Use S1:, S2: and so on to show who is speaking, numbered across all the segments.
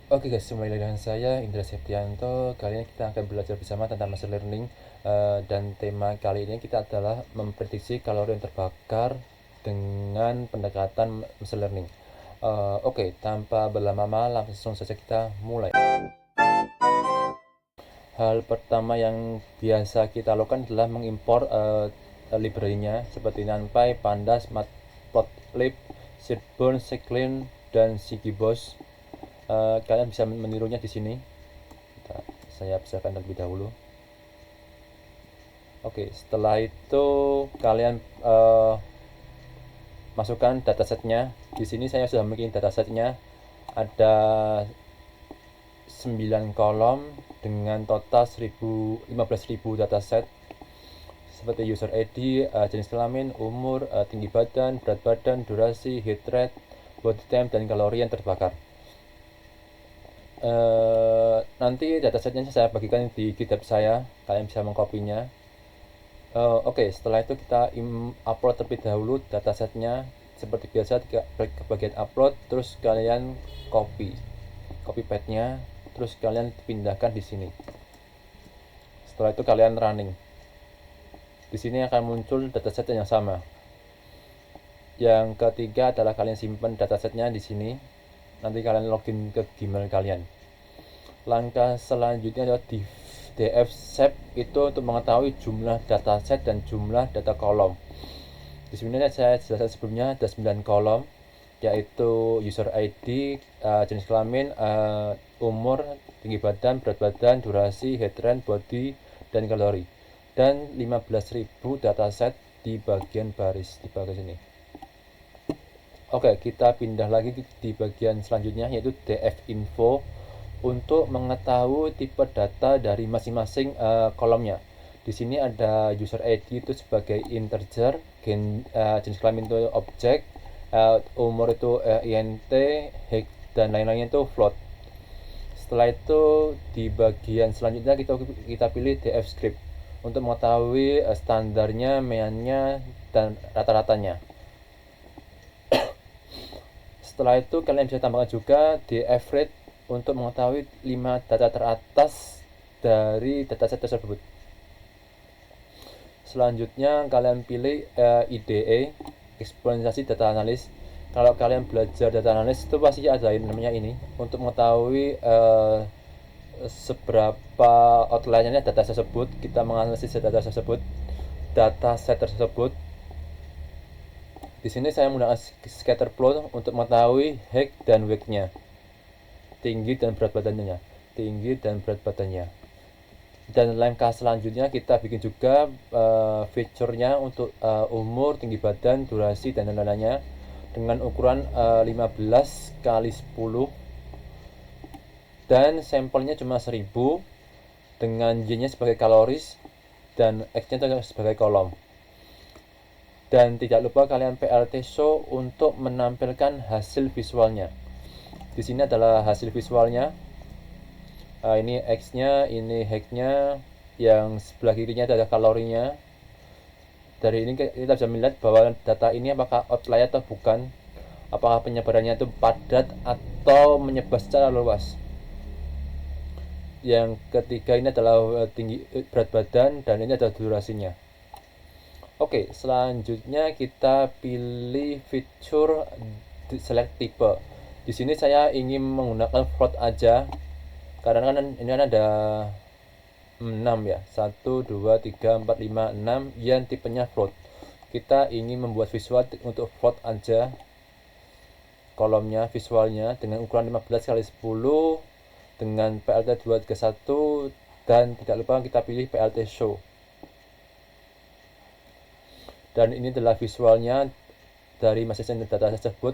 S1: Oke guys, kembali lagi dengan saya Indra Septianto. Kali ini kita akan belajar bersama tentang machine learning, dan tema kali ini kita adalah memprediksi kalori yang terbakar dengan pendekatan machine learning. Oke, tanpa berlama-lama langsung saja kita mulai. Hal pertama yang biasa kita lakukan adalah mengimpor library-nya seperti NumPy, Pandas, Matplotlib, Seedborn, Scikit, dan Sigibos. Kalian bisa menirunya di sini. Saya besarkan terlebih dahulu. Oke, setelah itu kalian masukkan datasetnya. Di sini saya sudah bikin datasetnya. Ada 9 kolom dengan total 15.000 dataset seperti user ID, jenis kelamin, umur, tinggi badan, berat badan, durasi, heat rate, body temp, dan kalori yang terbakar. Nanti datasetnya saya bagikan di GitHub saya, kalian bisa mengkopinya. Oke, setelah itu kita upload terlebih dahulu datasetnya. Seperti biasa, klik ke bagian upload, terus kalian copy paste-nya, terus kalian pindahkan di sini. Setelah itu kalian running. Di sini akan muncul dataset yang sama. Yang ketiga adalah kalian simpan datasetnya di sini. Nanti kalian login ke Gmail kalian. Langkah selanjutnya adalah di df-sep itu untuk mengetahui jumlah dataset dan jumlah data kolom. Di sini saya jelaskan sebelumnya ada 9 kolom, yaitu user ID, jenis kelamin, umur, tinggi badan, berat badan, durasi, head rate, body, dan kalori. Dan 15.000 dataset di bagian baris di bagian sini. Oke, kita pindah lagi di bagian selanjutnya, yaitu df info untuk mengetahui tipe data dari masing-masing kolomnya. Di sini ada user ID itu sebagai integer, jenis kelamin itu objek, umur itu int, height, dan lain-lainnya itu float. Setelah itu di bagian selanjutnya kita pilih df script untuk mengetahui standarnya, meannya, dan rata-ratanya. Setelah itu kalian bisa tambahkan juga df rate untuk mengetahui 5 data teratas dari dataset tersebut. Selanjutnya kalian pilih IDE, eksponensiasi data analis. Kalau kalian belajar data analis itu pasti ada namanya ini untuk mengetahui seberapa outlier-nya data tersebut. Kita menganalisis data set tersebut. Di sini saya menggunakan scatter plot untuk mengetahui height dan weight-nya, tinggi dan berat badannya. Dan langkah selanjutnya kita bikin juga feature-nya untuk umur, tinggi badan, durasi, dan lain-lainnya dengan ukuran 15 kali 10, dan sampelnya cuma 1000 dengan Y-nya sebagai kaloris dan X-nya sebagai kolom. Dan tidak lupa kalian PLT show untuk menampilkan hasil visualnya. Di sini adalah hasil visualnya. Ini X-nya, ini height-nya, yang sebelah kirinya adalah kalorinya. Dari ini kita bisa melihat bahwa data ini apakah outlier atau bukan, apakah penyebarannya itu padat atau menyebar secara luas. Yang ketiga ini adalah tinggi, berat badan, dan ini adalah durasinya. Oke, selanjutnya kita pilih fitur select type. Di sini saya ingin menggunakan float aja, karena kan ini ada 6 ya, 1, 2, 3, 4, 5, 6 yang tipenya float. Kita ingin membuat visual untuk float aja, kolomnya visualnya dengan ukuran 15 kali 10 dengan PLT 231, dan tidak lupa kita pilih PLT show. Dan ini adalah visualnya dari masing-masing data tersebut.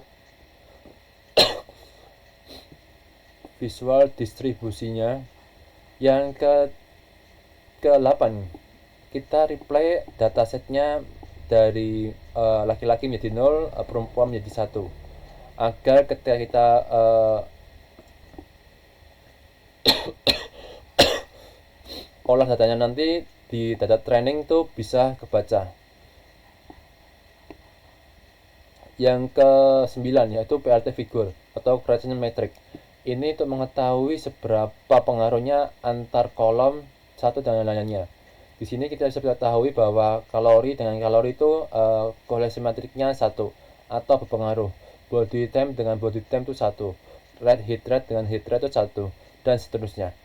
S1: Visual distribusinya. Yang ke-8 kita replay datasetnya dari laki-laki menjadi 0, perempuan menjadi 1, agar ketika kita olah datanya nanti di data training tuh bisa kebaca. Yang ke-9 yaitu PLT figure atau correlation metric. Ini untuk mengetahui seberapa pengaruhnya antar kolom satu dan lainnya. Di sini kita bisa ketahui bahwa kalori dengan kalori itu korelasi matriknya satu atau berpengaruh. Body temp dengan body temp itu satu. Heat rate dengan heat rate itu satu, dan seterusnya.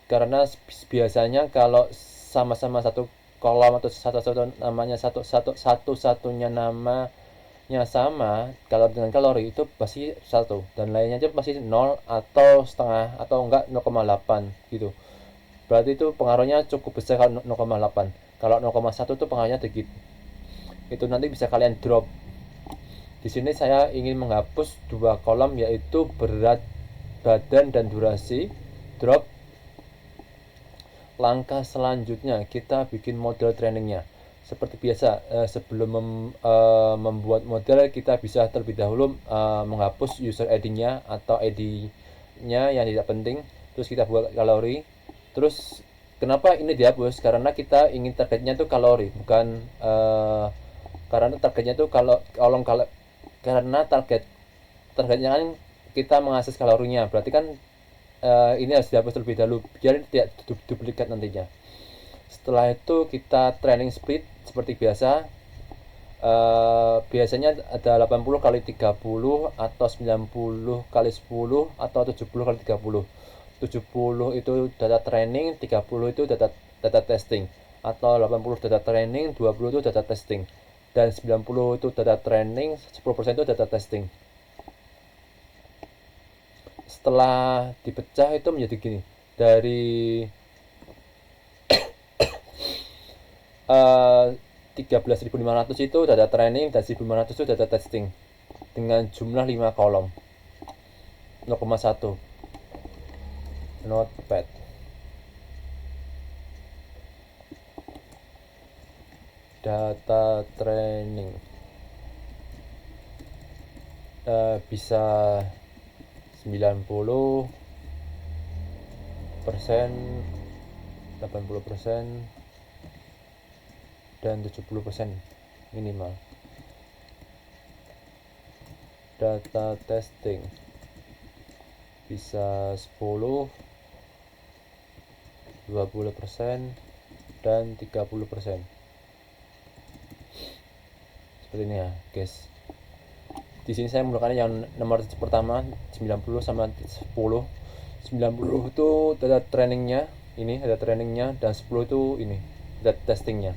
S1: Karena biasanya kalau sama-sama satu kolom atau satu-satu namanya satu-satunya namanya sama, kalau dengan kalori itu pasti satu dan lainnya itu pasti 0 atau setengah atau enggak 0,8 gitu. Berarti itu pengaruhnya cukup besar kalau 0,8. Kalau 0,1 itu pengaruhnya dikit. Itu nanti bisa kalian drop. Di sini saya ingin menghapus dua kolom, yaitu berat badan dan durasi. Drop. Langkah selanjutnya kita bikin model trainingnya. Seperti biasa, sebelum membuat model, kita bisa terlebih dahulu menghapus user ID-nya atau ID-nya yang tidak penting. Terus kita buat kalori. Terus kenapa ini dihapus? Karena kita ingin targetnya itu kalori, bukan karena targetnya itu karena targetnya kan kita mengakses kalorinya. Berarti kan ini harus dihapus terlebih dahulu biar tidak duplikat nantinya. Setelah itu kita training split seperti biasa. Biasanya ada 80 kali 30 atau 90 kali 10 atau 70 kali 30. 70 itu data training, 30 itu data testing, atau 80 data training, 20 itu data testing, dan 90 itu data training, 10% itu data testing. Setelah dipecah itu menjadi gini, dari 13.500 itu data training dan 1.500 itu data testing dengan jumlah 5 kolom. 0,1 notepad. Data training bisa 90%, 80%, dan 70% minimal. Data testing bisa 10, 20%, dan 30%. Seperti ini ya, guys. Di sini saya menggunakan yang nomor pertama 90 sama 10. 90 itu data trainingnya, ini data trainingnya, dan 10 itu ini data testingnya.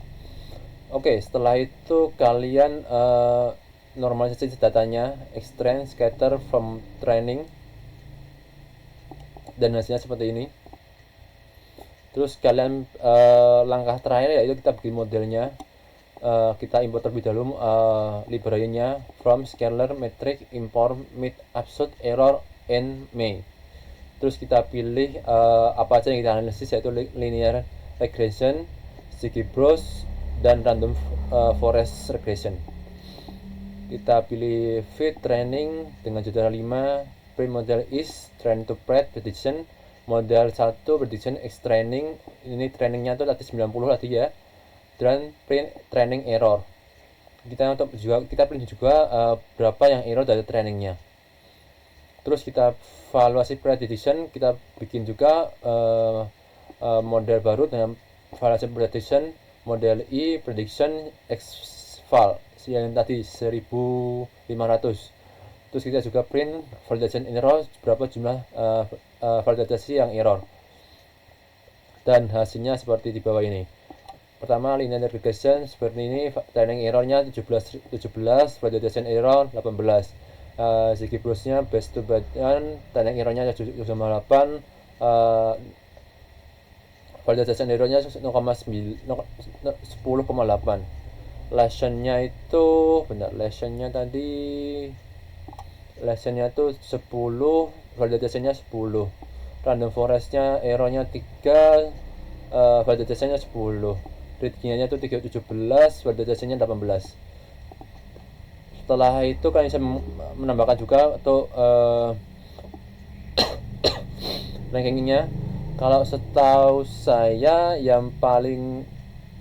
S1: Oke, setelah itu kalian normalisasi datanya, extract, scatter from training, dan hasilnya seperti ini. Terus kalian langkah terakhir yaitu kita bikin modelnya. Kita import terlebih dahulu library-nya from scalar metric import mid absolute error and may. Terus kita pilih apa aja yang kita analisis, yaitu linear regression, Ziggy-Bros, dan random forest regression. Kita pilih fit training dengan judul 5, print model is train to prediction, model 1 prediction x training, ini trainingnya tuh tadi 90 tadi ya, dan print training error. Kita print juga berapa yang error dari trainingnya. Terus kita valuasi prediction, kita bikin juga model baru dengan valuasi prediction model I prediction x val yang tadi 1500. Terus kita juga print validation error, berapa jumlah validasi yang error, dan hasilnya seperti di bawah ini. Pertama, linear regression seperti ini, training errornya 17, validation error 18. Ziggy-Brosnya base to badan, training errornya 7,8, validation errornya 10,8. Lesionnya itu lesionnya itu 10, validasinya 10. Random forestnya errornya 3, validasinya 10. Reading-nya itu 17, validasinya 18. Setelah itu kalian bisa menambahkan juga untuk rankingnya. Kalau setahu saya yang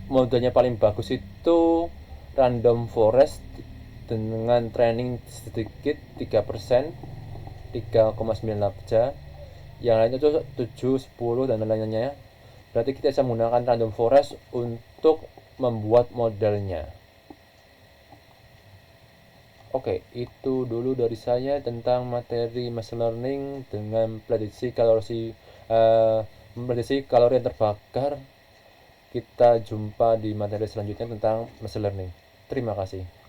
S1: modelnya paling bagus itu random forest dengan training sedikit 3%, 3,98 saja, yang lainnya itu 7, 10 dan lain-lainnya. Berarti kita bisa menggunakan random forest untuk membuat modelnya. Oke, itu dulu dari saya tentang materi machine learning dengan prediksi kalori yang terbakar. Kita jumpa di materi selanjutnya tentang machine learning. Terima kasih.